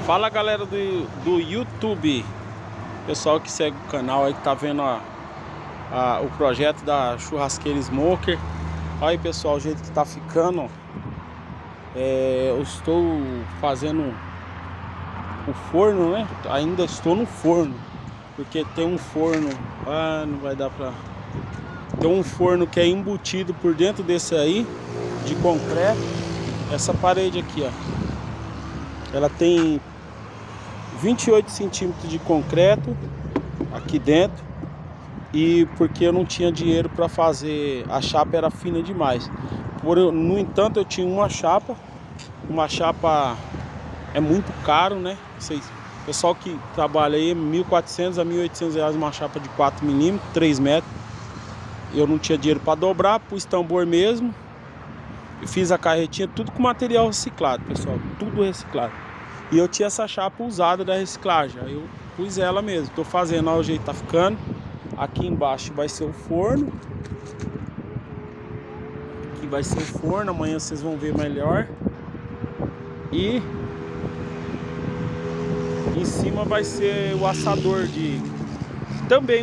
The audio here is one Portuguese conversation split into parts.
Fala galera do YouTube, pessoal que segue o canal aí, que tá vendo o projeto da churrasqueira Smoker. Olha aí pessoal, o jeito que tá ficando, ó. Eu estou fazendo o forno, né? Ainda estou no forno, porque tem um forno, não vai dar pra... Tem um forno que é embutido por dentro desse aí, de concreto. Essa parede aqui, ó, ela tem 28 centímetros de concreto aqui dentro. E porque eu não tinha dinheiro para fazer, a chapa era fina demais. No entanto, eu tinha uma chapa é muito caro, né? Pessoal que trabalha aí, 1.400 a 1.800 reais uma chapa de 4 milímetros, 3 metros. Eu não tinha dinheiro para dobrar, pus tambor mesmo. E fiz a carretinha, tudo com material reciclado, pessoal, tudo reciclado. E eu tinha essa chapa usada da reciclagem, aí eu pus ela mesmo. Tô fazendo, olha o jeito que tá ficando. Aqui embaixo vai ser o forno. Aqui vai ser o forno, amanhã vocês vão ver melhor. E em cima vai ser o assador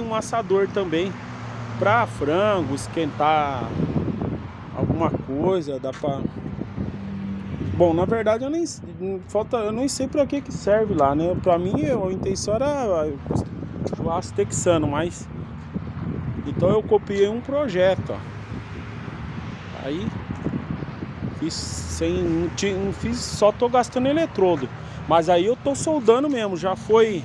um assador também para frango, esquentar alguma coisa, dá pra... Bom, na verdade eu nem sei pra que serve lá, né? Pra mim a intenção era churrasco texano, mas então eu copiei um projeto, ó. Aí fiz só tô gastando eletrodo, mas aí eu tô soldando mesmo, já foi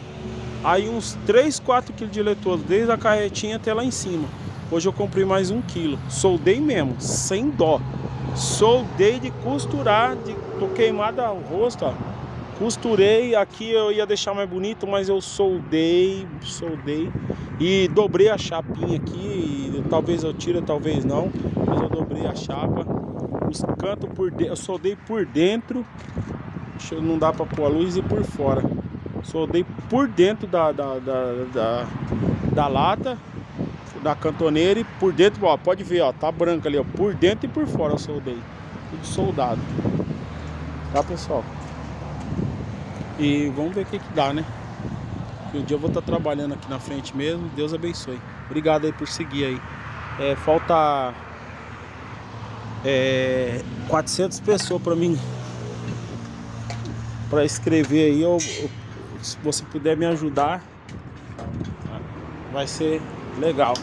aí uns 3, 4 kg de eletrodo, desde a carretinha até lá em cima. Hoje eu comprei mais 1 quilo, soldei mesmo, sem dó. Soldei de costurar, tô queimado o rosto, ó. Costurei, aqui eu ia deixar mais bonito, mas eu soldei e dobrei a chapinha aqui. Talvez eu tire, talvez não, mas eu dobrei a chapa. Os cantos por dentro, eu soldei por dentro. Não dá pra pôr a luz, e por fora. Soldei por dentro da lata, da cantoneira, e por dentro, ó, pode ver, ó, tá branco ali, ó, por dentro e por fora eu soldei, tudo soldado, tá pessoal? E vamos ver o que dá, né? Que um dia eu vou estar trabalhando aqui na frente mesmo. Deus abençoe. Obrigado aí por seguir aí. Falta 400 pessoas para mim, para escrever aí. Se você puder me ajudar, vai ser legal.